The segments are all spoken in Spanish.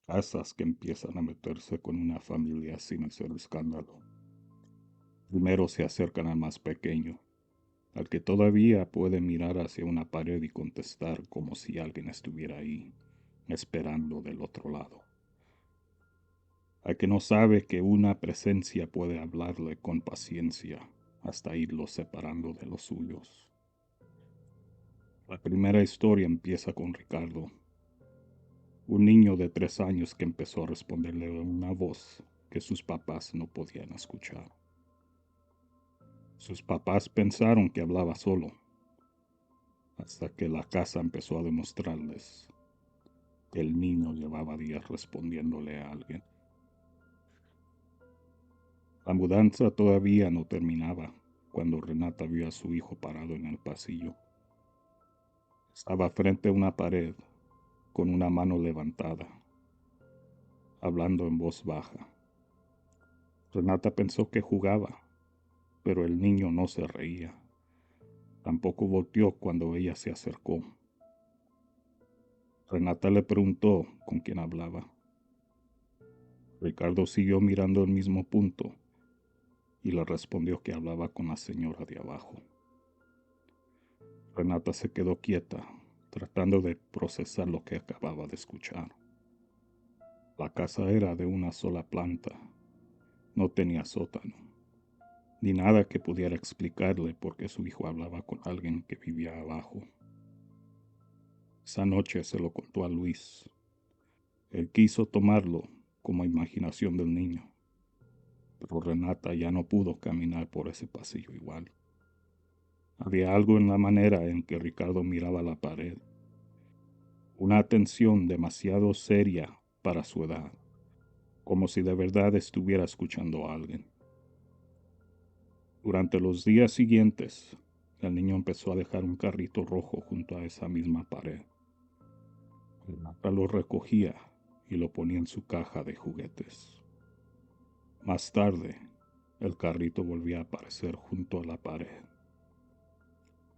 casas que empiezan a meterse con una familia sin hacer escándalo. Primero se acercan al más pequeño, al que todavía puede mirar hacia una pared y contestar como si alguien estuviera ahí, esperando del otro lado. Al que no sabe que una presencia puede hablarle con paciencia hasta irlo separando de los suyos. La primera historia empieza con Ricardo, un niño de 3 años que empezó a responderle a una voz que sus papás no podían escuchar. Sus papás pensaron que hablaba solo, hasta que la casa empezó a demostrarles que el niño llevaba días respondiéndole a alguien. La mudanza todavía no terminaba cuando Renata vio a su hijo parado en el pasillo. Estaba frente a una pared, con una mano levantada, hablando en voz baja. Renata pensó que jugaba, pero el niño no se reía. Tampoco volteó cuando ella se acercó. Renata le preguntó con quién hablaba. Ricardo siguió mirando el mismo punto y le respondió que hablaba con la señora de abajo. Renata se quedó quieta, tratando de procesar lo que acababa de escuchar. La casa era de una sola planta. No tenía sótano, ni nada que pudiera explicarle por qué su hijo hablaba con alguien que vivía abajo. Esa noche se lo contó a Luis. Él quiso tomarlo como imaginación del niño, pero Renata ya no pudo caminar por ese pasillo igual. Había algo en la manera en que Ricardo miraba la pared, una atención demasiado seria para su edad, como si de verdad estuviera escuchando a alguien. Durante los días siguientes, el niño empezó a dejar un carrito rojo junto a esa misma pared. Renata lo recogía y lo ponía en su caja de juguetes. Más tarde, el carrito volvía a aparecer junto a la pared.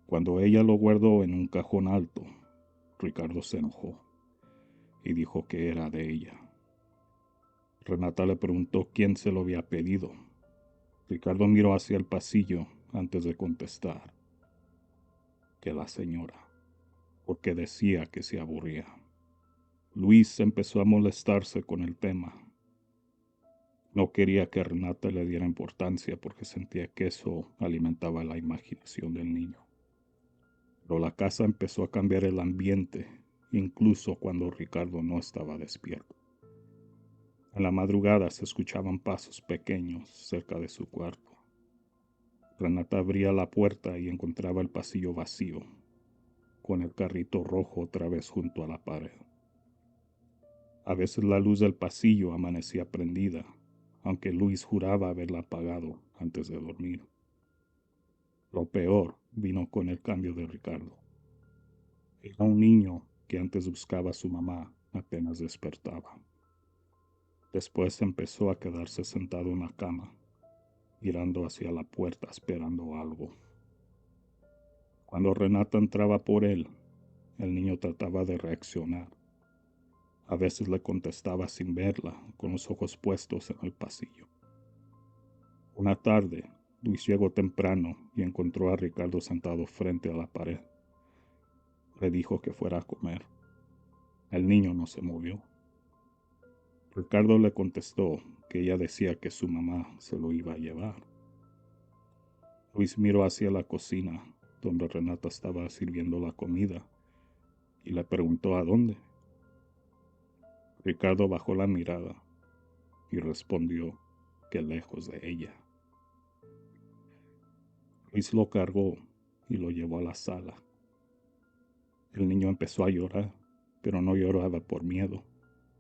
Cuando ella lo guardó en un cajón alto, Ricardo se enojó y dijo que era de ella. Renata le preguntó quién se lo había pedido. Ricardo miró hacia el pasillo antes de contestar que la señora, porque decía que se aburría. Luis empezó a molestarse con el tema. No quería que Renata le diera importancia porque sentía que eso alimentaba la imaginación del niño. Pero la casa empezó a cambiar el ambiente, incluso cuando Ricardo no estaba despierto. En la madrugada se escuchaban pasos pequeños cerca de su cuarto. Renata abría la puerta y encontraba el pasillo vacío, con el carrito rojo otra vez junto a la pared. A veces la luz del pasillo amanecía prendida, aunque Luis juraba haberla apagado antes de dormir. Lo peor vino con el cambio de Ricardo. Era un niño que antes buscaba a su mamá apenas despertaba. Después empezó a quedarse sentado en la cama, mirando hacia la puerta esperando algo. Cuando Renata entraba por él, el niño trataba de reaccionar. A veces le contestaba sin verla, con los ojos puestos en el pasillo. Una tarde, Luis llegó temprano y encontró a Ricardo sentado frente a la pared. Le dijo que fuera a comer. El niño no se movió. Ricardo le contestó que ella decía que su mamá se lo iba a llevar. Luis miró hacia la cocina, donde Renata estaba sirviendo la comida, y le preguntó a dónde. Ricardo bajó la mirada y respondió que lejos de ella. Luis lo cargó y lo llevó a la sala. El niño empezó a llorar, pero no lloraba por miedo.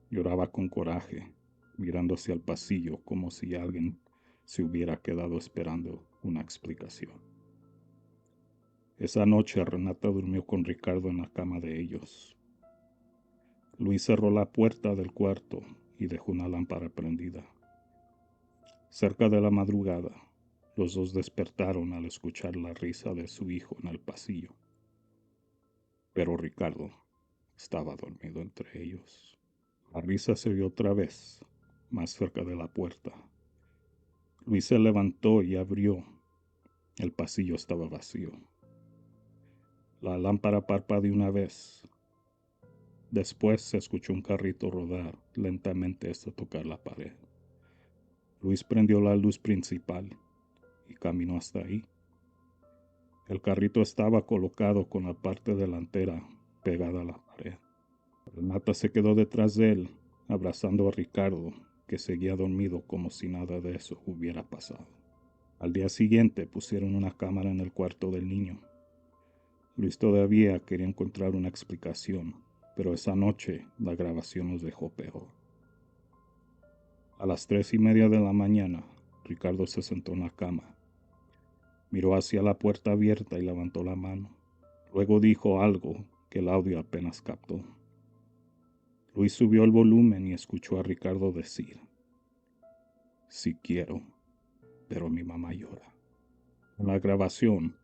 Lloraba con coraje, mirando hacia el pasillo como si alguien se hubiera quedado esperando una explicación. Esa noche Renata durmió con Ricardo en la cama de ellos. Luis cerró la puerta del cuarto y dejó una lámpara prendida. Cerca de la madrugada, los dos despertaron al escuchar la risa de su hijo en el pasillo. Pero Ricardo estaba dormido entre ellos. La risa se oyó otra vez, más cerca de la puerta. Luis se levantó y abrió. El pasillo estaba vacío. La lámpara parpadeó una vez. Después se escuchó un carrito rodar lentamente hasta tocar la pared. Luis prendió la luz principal y caminó hasta ahí. El carrito estaba colocado con la parte delantera pegada a la pared. Renata se quedó detrás de él, abrazando a Ricardo, que seguía dormido como si nada de eso hubiera pasado. Al día siguiente pusieron una cámara en el cuarto del niño. Luis todavía quería encontrar una explicación, pero esa noche la grabación nos dejó peor. A las 3:30 de la mañana, Ricardo se sentó en la cama. Miró hacia la puerta abierta y levantó la mano. Luego dijo algo que el audio apenas captó. Luis subió el volumen y escuchó a Ricardo decir: "Sí quiero, pero mi mamá llora". En la grabación,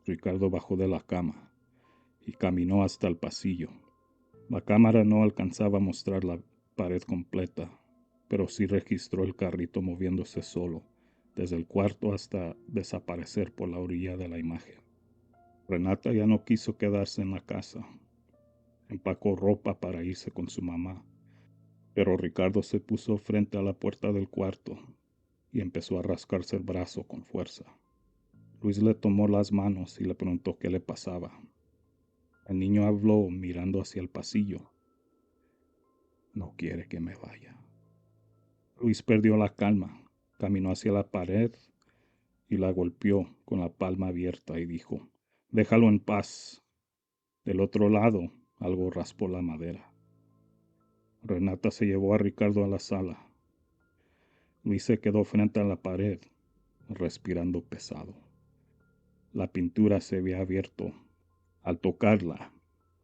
Ricardo bajó de la cama y caminó hasta el pasillo. La cámara no alcanzaba a mostrar la pared completa, pero sí registró el carrito moviéndose solo, desde el cuarto hasta desaparecer por la orilla de la imagen. Renata ya no quiso quedarse en la casa. Empacó ropa para irse con su mamá, pero Ricardo se puso frente a la puerta del cuarto y empezó a rascarse el brazo con fuerza. Luis le tomó las manos y le preguntó qué le pasaba. El niño habló mirando hacia el pasillo. "No quiere que me vaya". Luis perdió la calma, caminó hacia la pared y la golpeó con la palma abierta y dijo: "Déjalo en paz". Del otro lado, algo raspó la madera. Renata se llevó a Ricardo a la sala. Luis se quedó frente a la pared, respirando pesado. La pintura se había abierto. Al tocarla,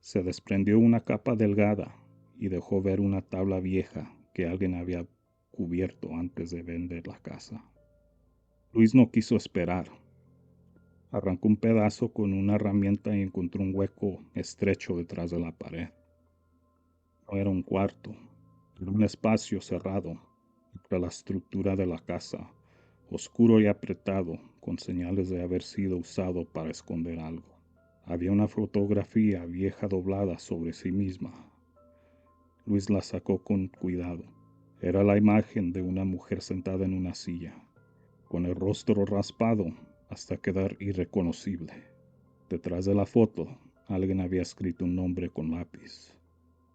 se desprendió una capa delgada y dejó ver una tabla vieja que alguien había cubierto antes de vender la casa. Luis no quiso esperar. Arrancó un pedazo con una herramienta y encontró un hueco estrecho detrás de la pared. No era un cuarto, era un espacio cerrado entre la estructura de la casa, oscuro y apretado, con señales de haber sido usado para esconder algo. Había una fotografía vieja doblada sobre sí misma. Luis la sacó con cuidado. Era la imagen de una mujer sentada en una silla, con el rostro raspado hasta quedar irreconocible. Detrás de la foto, alguien había escrito un nombre con lápiz: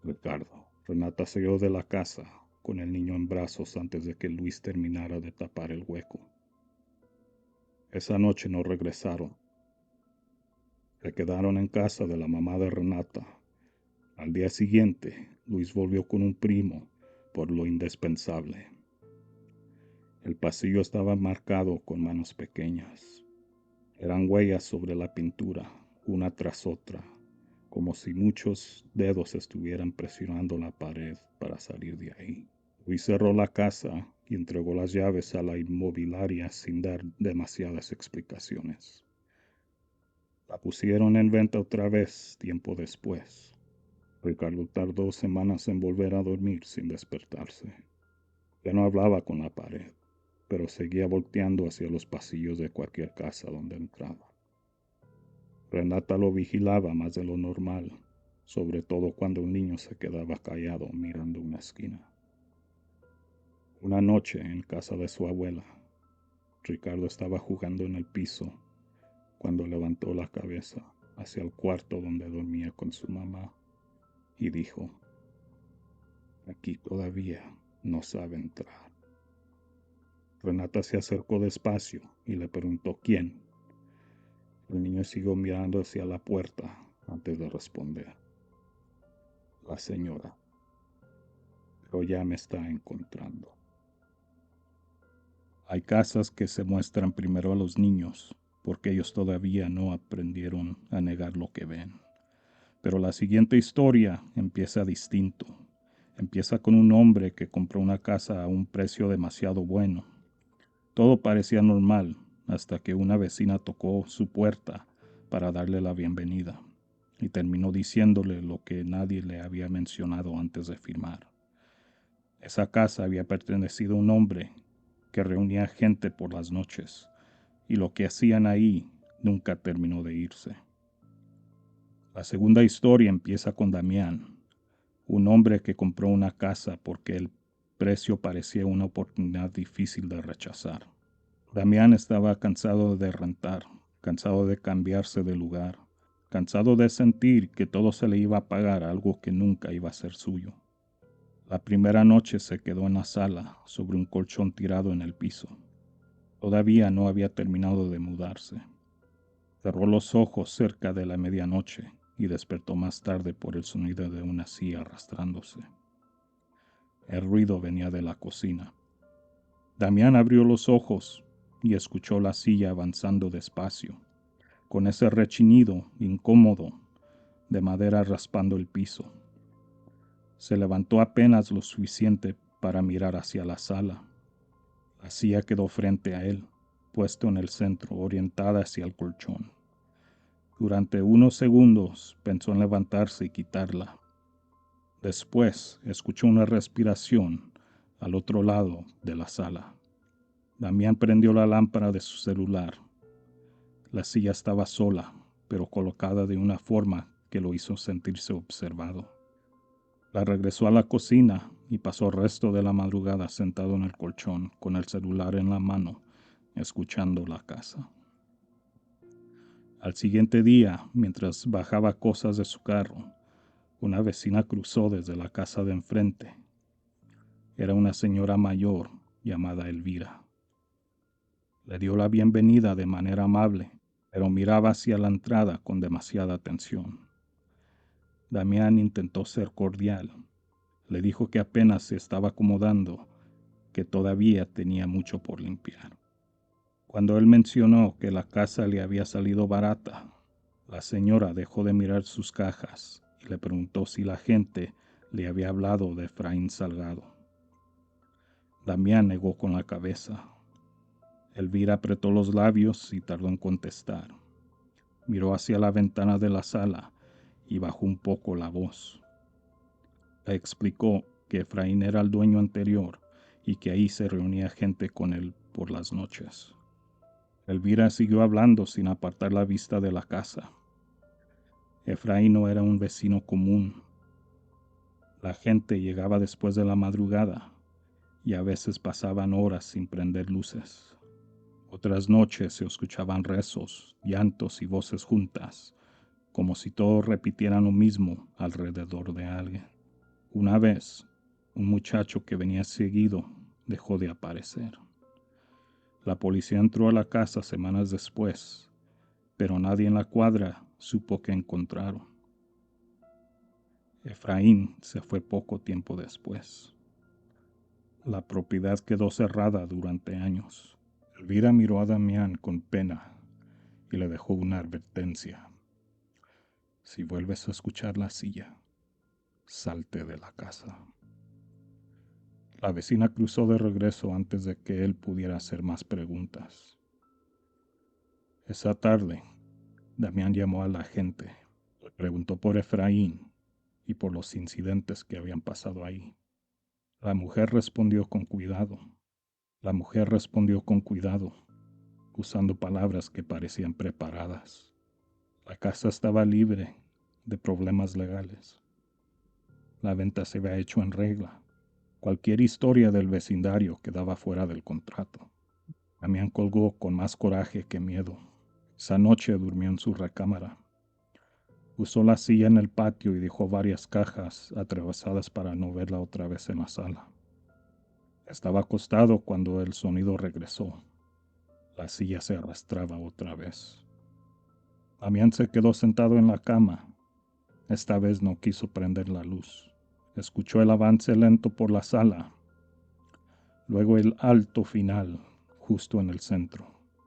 Ricardo. Renata salió de la casa con el niño en brazos antes de que Luis terminara de tapar el hueco. Esa noche no regresaron. Se quedaron en casa de la mamá de Renata. Al día siguiente, Luis volvió con un primo por lo indispensable. El pasillo estaba marcado con manos pequeñas. Eran huellas sobre la pintura, una tras otra, como si muchos dedos estuvieran presionando la pared para salir de ahí. Luis cerró la casa y entregó las llaves a la inmobiliaria sin dar demasiadas explicaciones. La pusieron en venta otra vez tiempo después. Ricardo tardó semanas en volver a dormir sin despertarse. Ya no hablaba con la pared, pero seguía volteando hacia los pasillos de cualquier casa donde entraba. Renata lo vigilaba más de lo normal, sobre todo cuando el niño se quedaba callado mirando una esquina. Una noche en casa de su abuela, Ricardo estaba jugando en el piso cuando levantó la cabeza hacia el cuarto donde dormía con su mamá y dijo: "Aquí todavía no sabe entrar". Renata se acercó despacio y le preguntó quién. El niño siguió mirando hacia la puerta antes de responder: "La señora, pero ya me está encontrando". Hay casas que se muestran primero a los niños porque ellos todavía no aprendieron a negar lo que ven. Pero la siguiente historia empieza distinto. Empieza con un hombre que compró una casa a un precio demasiado bueno. Todo parecía normal hasta que una vecina tocó su puerta para darle la bienvenida y terminó diciéndole lo que nadie le había mencionado antes de firmar. Esa casa había pertenecido a un hombre que reunía gente por las noches, y lo que hacían ahí nunca terminó de irse. La segunda historia empieza con Damián, un hombre que compró una casa porque el precio parecía una oportunidad difícil de rechazar. Damián estaba cansado de rentar, cansado de cambiarse de lugar, cansado de sentir que todo se le iba a pagar algo que nunca iba a ser suyo. La primera noche se quedó en la sala, sobre un colchón tirado en el piso. Todavía no había terminado de mudarse. Cerró los ojos cerca de la medianoche y despertó más tarde por el sonido de una silla arrastrándose. El ruido venía de la cocina. Damián abrió los ojos y escuchó la silla avanzando despacio, con ese rechinido incómodo de madera raspando el piso. Se levantó apenas lo suficiente para mirar hacia la sala. La silla quedó frente a él, puesto en el centro, orientada hacia el colchón. Durante unos segundos pensó en levantarse y quitarla. Después escuchó una respiración al otro lado de la sala. Damián prendió la lámpara de su celular. La silla estaba sola, pero colocada de una forma que lo hizo sentirse observado. La regresó a la cocina y pasó el resto de la madrugada sentado en el colchón con el celular en la mano, escuchando la casa. Al siguiente día, mientras bajaba cosas de su carro, una vecina cruzó desde la casa de enfrente. Era una señora mayor llamada Elvira. Le dio la bienvenida de manera amable, pero miraba hacia la entrada con demasiada atención. Damián intentó ser cordial. Le dijo que apenas se estaba acomodando, que todavía tenía mucho por limpiar. Cuando él mencionó que la casa le había salido barata, la señora dejó de mirar sus cajas y le preguntó si la gente le había hablado de Efraín Salgado. Damián negó con la cabeza. Elvira apretó los labios y tardó en contestar. Miró hacia la ventana de la sala y bajó un poco la voz. Le explicó que Efraín era el dueño anterior y que ahí se reunía gente con él por las noches. Elvira siguió hablando sin apartar la vista de la casa. Efraín no era un vecino común. La gente llegaba después de la madrugada y a veces pasaban horas sin prender luces. Otras noches se escuchaban rezos, llantos y voces juntas, como si todos repitieran lo mismo alrededor de alguien. Una vez, un muchacho que venía seguido dejó de aparecer. La policía entró a la casa semanas después, pero nadie en la cuadra supo qué encontraron. Efraín se fue poco tiempo después. La propiedad quedó cerrada durante años. Elvira miró a Damián con pena y le dejó una advertencia. Si vuelves a escuchar la silla, salte de la casa. La vecina cruzó de regreso antes de que él pudiera hacer más preguntas. Esa tarde, Damián llamó a la gente, le preguntó por Efraín y por los incidentes que habían pasado ahí. La mujer respondió con cuidado. Usando palabras que parecían preparadas. La casa estaba libre de problemas legales. La venta se había hecho en regla. Cualquier historia del vecindario quedaba fuera del contrato. Damián colgó con más coraje que miedo. Esa noche durmió en su recámara. Usó la silla en el patio y dejó varias cajas atravesadas para no verla otra vez en la sala. Estaba acostado cuando el sonido regresó. La silla se arrastraba otra vez. Damián se quedó sentado en la cama. Esta vez no quiso prender la luz. Escuchó el avance lento por la sala. Luego el alto final, justo en el centro.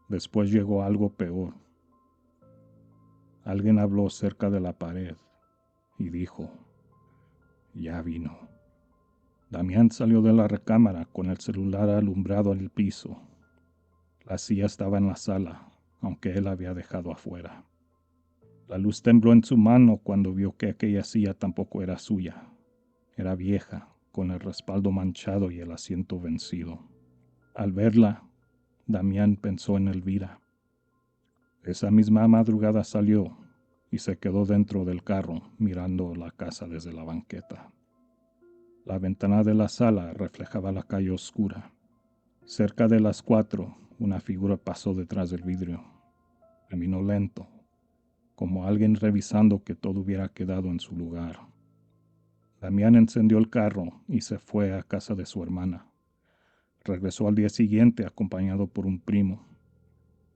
Después llegó algo peor. Alguien habló cerca de la pared y dijo, ya vino. Damián salió de la recámara con el celular alumbrado en el piso. La silla estaba en la sala, aunque él la había dejado afuera. La luz tembló en su mano cuando vio que aquella silla tampoco era suya. Era vieja, con el respaldo manchado y el asiento vencido. Al verla, Damián pensó en Elvira. Esa misma madrugada salió y se quedó dentro del carro mirando la casa desde la banqueta. La ventana de la sala reflejaba la calle oscura. Cerca de las 4, una figura pasó detrás del vidrio. Caminó lento, como alguien revisando que todo hubiera quedado en su lugar. Damián encendió el carro y se fue a casa de su hermana. Regresó al día siguiente acompañado por un primo.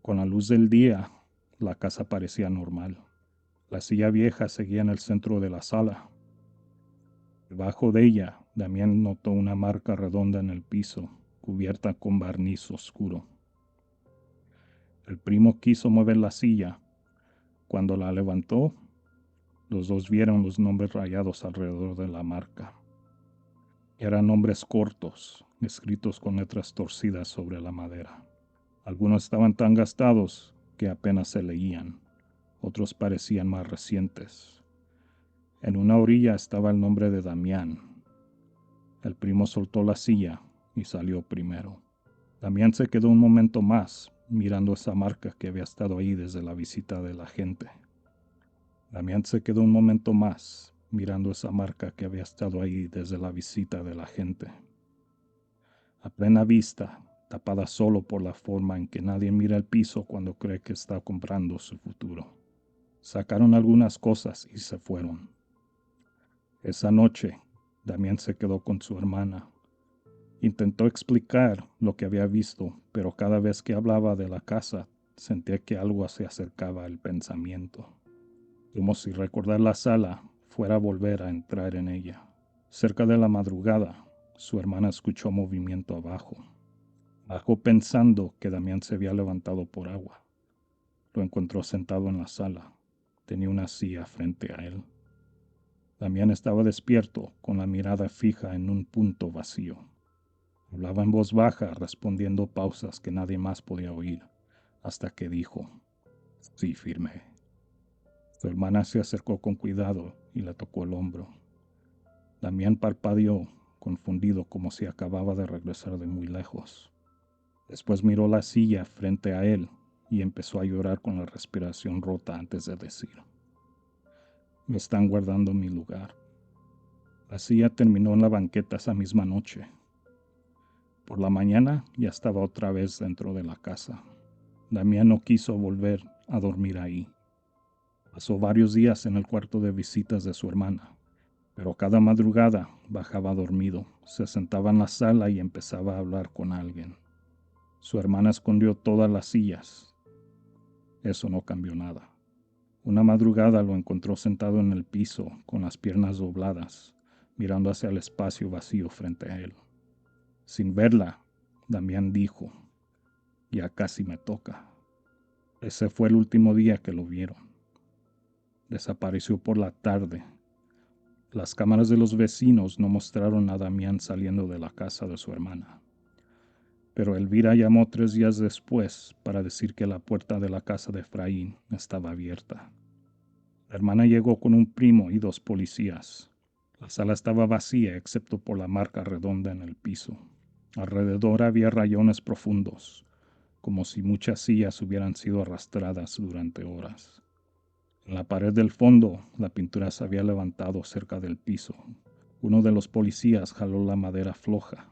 Con la luz del día, la casa parecía normal. La silla vieja seguía en el centro de la sala. Debajo de ella, Damián notó una marca redonda en el piso, cubierta con barniz oscuro. El primo quiso mover la silla. Cuando la levantó, los dos vieron los nombres rayados alrededor de la marca. Eran nombres cortos, escritos con letras torcidas sobre la madera. Algunos estaban tan gastados que apenas se leían. Otros parecían más recientes. En una orilla estaba el nombre de Damián. El primo soltó la silla y salió primero. Damián se quedó un momento más mirando esa marca que había estado ahí desde la visita de la gente. Damián se quedó un momento más mirando esa marca que había estado ahí desde la visita de la gente. A plena vista, tapada solo por la forma en que nadie mira el piso cuando cree que está comprando su futuro. Sacaron algunas cosas y se fueron. Esa noche, Damián se quedó con su hermana. Intentó explicar lo que había visto, pero cada vez que hablaba de la casa, sentía que algo se acercaba al pensamiento, como si recordar la sala fuera a volver a entrar en ella. Cerca de la madrugada, su hermana escuchó movimiento abajo. Bajó pensando que Damián se había levantado por agua. Lo encontró sentado en la sala. Tenía una silla frente a él. Damián estaba despierto, con la mirada fija en un punto vacío. Hablaba en voz baja, respondiendo pausas que nadie más podía oír, hasta que dijo: «Sí, firme». Su hermana se acercó con cuidado y le tocó el hombro. Damián parpadeó, confundido, como si acababa de regresar de muy lejos. Después miró la silla frente a él y empezó a llorar con la respiración rota antes de decir: «Me están guardando mi lugar». La silla terminó en la banqueta esa misma noche. Por la mañana ya estaba otra vez dentro de la casa. Damián no quiso volver a dormir ahí. Pasó varios días en el cuarto de visitas de su hermana, pero cada madrugada bajaba dormido, se sentaba en la sala y empezaba a hablar con alguien. Su hermana escondió todas las sillas. Eso no cambió nada. Una madrugada lo encontró sentado en el piso, con las piernas dobladas, mirando hacia el espacio vacío frente a él. Sin verla, Damián dijo: «Ya casi me toca». Ese fue el último día que lo vieron. Desapareció por la tarde. Las cámaras de los vecinos no mostraron a Damián saliendo de la casa de su hermana. Pero Elvira llamó 3 días después para decir que la puerta de la casa de Efraín estaba abierta. La hermana llegó con un primo y 2 policías. La sala estaba vacía excepto por la marca redonda en el piso. Alrededor había rayones profundos, como si muchas sillas hubieran sido arrastradas durante horas. En la pared del fondo, la pintura se había levantado cerca del piso. Uno de los policías jaló la madera floja.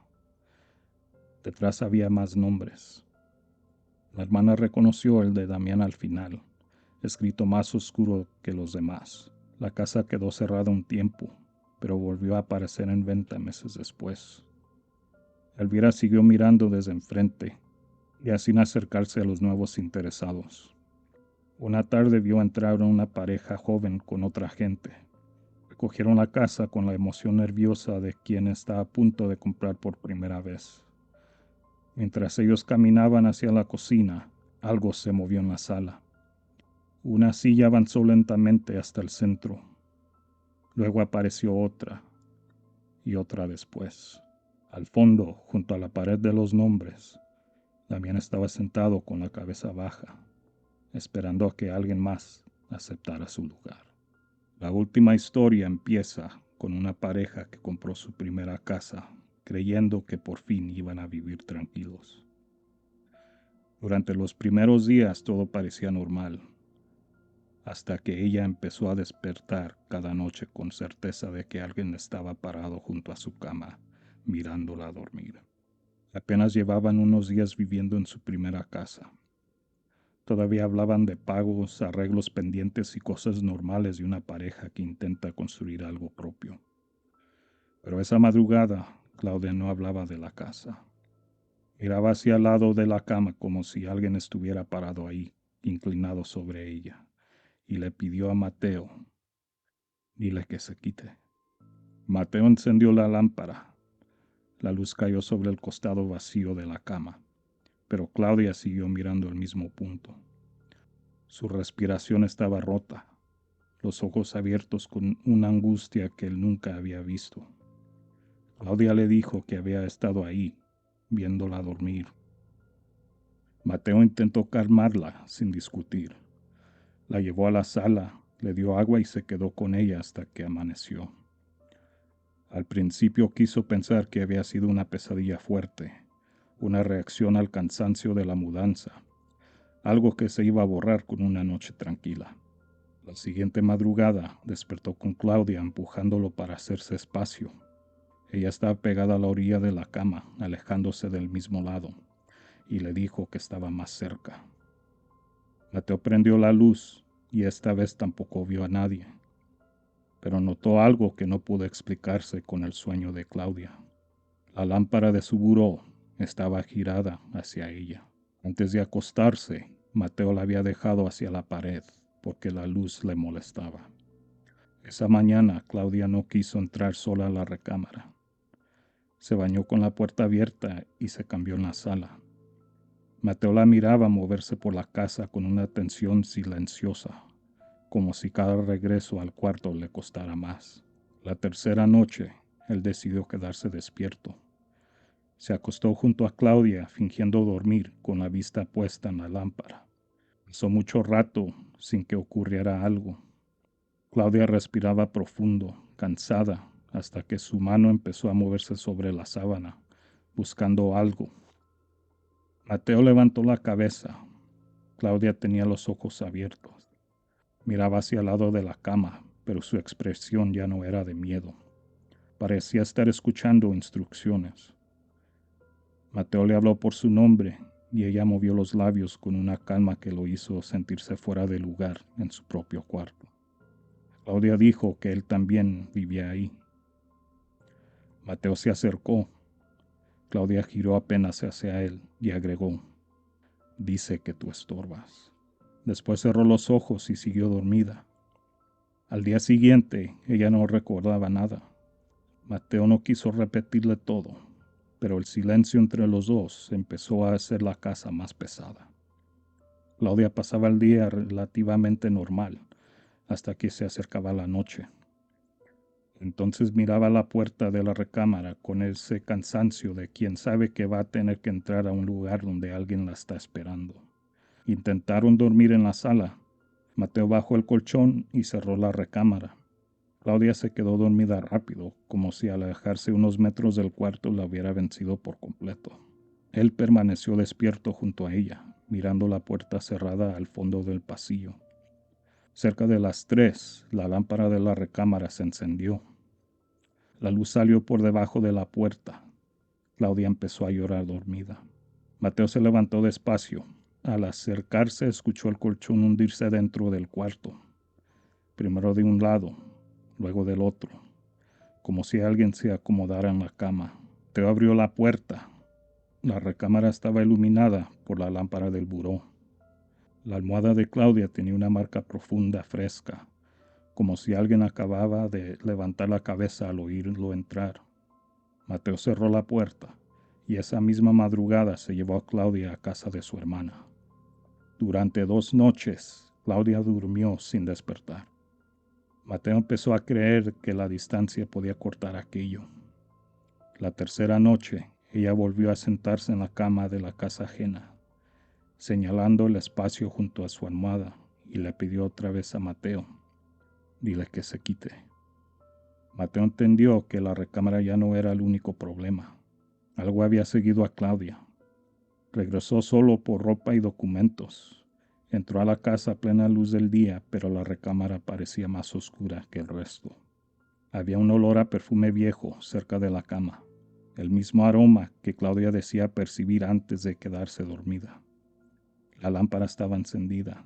Detrás había más nombres. La hermana reconoció el de Damián al final, escrito más oscuro que los demás. La casa quedó cerrada un tiempo, pero volvió a aparecer en venta meses después. Elvira siguió mirando desde enfrente, ya sin acercarse a los nuevos interesados. Una tarde vio entrar a una pareja joven con otra gente. Recogieron la casa con la emoción nerviosa de quien está a punto de comprar por primera vez. Mientras ellos caminaban hacia la cocina, algo se movió en la sala. Una silla avanzó lentamente hasta el centro. Luego apareció otra, y otra después. Al fondo, junto a la pared de los nombres, Damián estaba sentado con la cabeza baja, esperando a que alguien más aceptara su lugar. La última historia empieza con una pareja que compró su primera casa, creyendo que por fin iban a vivir tranquilos. Durante los primeros días todo parecía normal, hasta que ella empezó a despertar cada noche con certeza de que alguien estaba parado junto a su cama, mirándola dormir. Apenas llevaban unos días viviendo en su primera casa. Todavía hablaban de pagos, arreglos pendientes y cosas normales de una pareja que intenta construir algo propio. Pero esa madrugada, Claudia no hablaba de la casa. Miraba hacia el lado de la cama como si alguien estuviera parado ahí, inclinado sobre ella, y le pidió a Mateo, dile que se quite. Mateo encendió la lámpara. La luz cayó sobre el costado vacío de la cama, pero Claudia siguió mirando el mismo punto. Su respiración estaba rota, los ojos abiertos con una angustia que él nunca había visto. Claudia le dijo que había estado ahí, viéndola dormir. Mateo intentó calmarla sin discutir. La llevó a la sala, le dio agua y se quedó con ella hasta que amaneció. Al principio quiso pensar que había sido una pesadilla fuerte, una reacción al cansancio de la mudanza, algo que se iba a borrar con una noche tranquila. La siguiente madrugada despertó con Claudia empujándolo para hacerse espacio. Ella estaba pegada a la orilla de la cama, alejándose del mismo lado, y le dijo que estaba más cerca. Mateo prendió la luz y esta vez tampoco vio a nadie, pero notó algo que no pudo explicarse con el sueño de Claudia. La lámpara de su buró estaba girada hacia ella. Antes de acostarse, Mateo la había dejado hacia la pared porque la luz le molestaba. Esa mañana Claudia no quiso entrar sola a la recámara. Se bañó con la puerta abierta y se cambió en la sala. Mateo la miraba moverse por la casa con una tensión silenciosa, como si cada regreso al cuarto le costara más. La tercera noche, él decidió quedarse despierto. Se acostó junto a Claudia, fingiendo dormir, con la vista puesta en la lámpara. Pasó mucho rato sin que ocurriera algo. Claudia respiraba profundo, cansada, hasta que su mano empezó a moverse sobre la sábana, buscando algo. Mateo levantó la cabeza. Claudia tenía los ojos abiertos. Miraba hacia el lado de la cama, pero su expresión ya no era de miedo. Parecía estar escuchando instrucciones. Mateo le habló por su nombre y ella movió los labios con una calma que lo hizo sentirse fuera de lugar en su propio cuarto. Claudia dijo que él también vivía ahí. Mateo se acercó. Claudia giró apenas hacia él y agregó, dice que tú estorbas. Después cerró los ojos y siguió dormida. Al día siguiente, ella no recordaba nada. Mateo no quiso repetirle todo, pero el silencio entre los dos empezó a hacer la casa más pesada. Claudia pasaba el día relativamente normal, hasta que se acercaba la noche. Entonces miraba la puerta de la recámara con ese cansancio de quien sabe que va a tener que entrar a un lugar donde alguien la está esperando. Intentaron dormir en la sala. Mateo bajó el colchón y cerró la recámara. Claudia se quedó dormida rápido, como si al alejarse unos metros del cuarto la hubiera vencido por completo. Él permaneció despierto junto a ella, mirando la puerta cerrada al fondo del pasillo. Cerca de las 3, la lámpara de la recámara se encendió. La luz salió por debajo de la puerta. Claudia empezó a llorar dormida. Mateo se levantó despacio. Al acercarse escuchó el colchón hundirse dentro del cuarto. Primero de un lado, luego del otro, como si alguien se acomodara en la cama. Mateo abrió la puerta. La recámara estaba iluminada por la lámpara del buró. La almohada de Claudia tenía una marca profunda, fresca, como si alguien acababa de levantar la cabeza al oírlo entrar. Mateo cerró la puerta y esa misma madrugada se llevó a Claudia a casa de su hermana. Durante 2 noches, Claudia durmió sin despertar. Mateo empezó a creer que la distancia podía cortar aquello. La tercera noche, ella volvió a sentarse en la cama de la casa ajena, señalando el espacio junto a su almohada, y le pidió otra vez a Mateo, dile que se quite. Mateo entendió que la recámara ya no era el único problema. Algo había seguido a Claudia. Regresó solo por ropa y documentos. Entró a la casa a plena luz del día, pero la recámara parecía más oscura que el resto. Había un olor a perfume viejo cerca de la cama, el mismo aroma que Claudia decía percibir antes de quedarse dormida. La lámpara estaba encendida.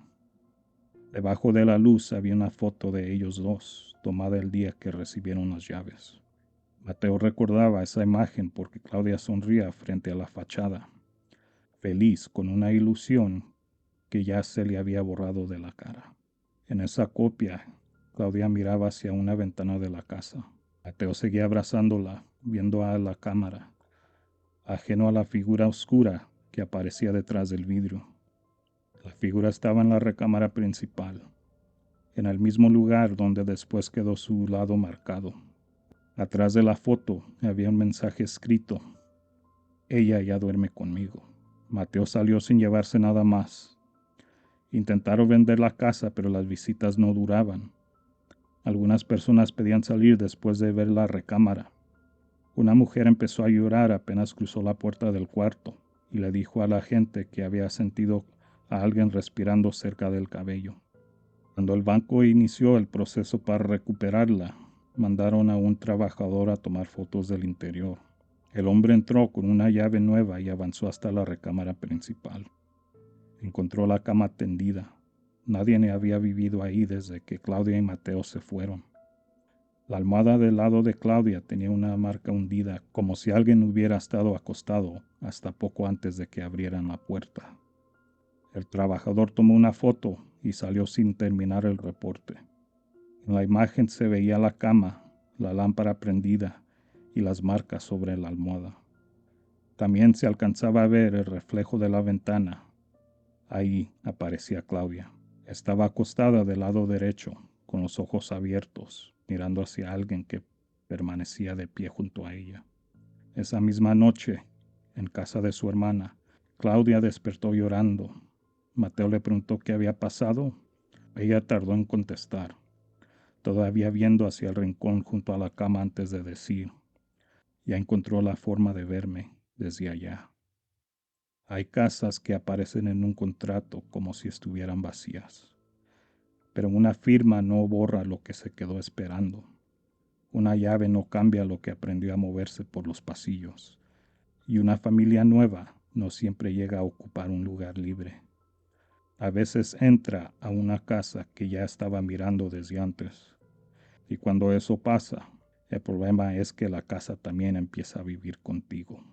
Debajo de la luz había una foto de ellos dos, tomada el día que recibieron las llaves. Mateo recordaba esa imagen porque Claudia sonría frente a la fachada, feliz con una ilusión que ya se le había borrado de la cara. En esa copia, Claudia miraba hacia una ventana de la casa. Mateo seguía abrazándola, viendo a la cámara, ajeno a la figura oscura que aparecía detrás del vidrio. La figura estaba en la recámara principal, en el mismo lugar donde después quedó su lado marcado. Atrás de la foto había un mensaje escrito: ella ya duerme conmigo. Mateo salió sin llevarse nada más. Intentaron vender la casa, pero las visitas no duraban. Algunas personas pedían salir después de ver la recámara. Una mujer empezó a llorar apenas cruzó la puerta del cuarto y le dijo a la gente que había sentido a alguien respirando cerca del cabello. Cuando el banco inició el proceso para recuperarla, mandaron a un trabajador a tomar fotos del interior. El hombre entró con una llave nueva y avanzó hasta la recámara principal. Encontró la cama tendida. Nadie había vivido ahí desde que Claudia y Mateo se fueron. La almohada del lado de Claudia tenía una marca hundida, como si alguien hubiera estado acostado hasta poco antes de que abrieran la puerta. El trabajador tomó una foto y salió sin terminar el reporte. En la imagen se veía la cama, la lámpara prendida y las marcas sobre la almohada. También se alcanzaba a ver el reflejo de la ventana. Ahí aparecía Claudia. Estaba acostada del lado derecho, con los ojos abiertos, mirando hacia alguien que permanecía de pie junto a ella. Esa misma noche, en casa de su hermana, Claudia despertó llorando. Mateo le preguntó qué había pasado. Ella tardó en contestar, todavía viendo hacia el rincón junto a la cama antes de decir: ya encontró la forma de verme desde allá. Hay casas que aparecen en un contrato como si estuvieran vacías, pero una firma no borra lo que se quedó esperando. Una llave no cambia lo que aprendió a moverse por los pasillos, y una familia nueva no siempre llega a ocupar un lugar libre. A veces entra a una casa que ya estaba mirando desde antes, y cuando eso pasa, el problema es que la casa también empieza a vivir contigo.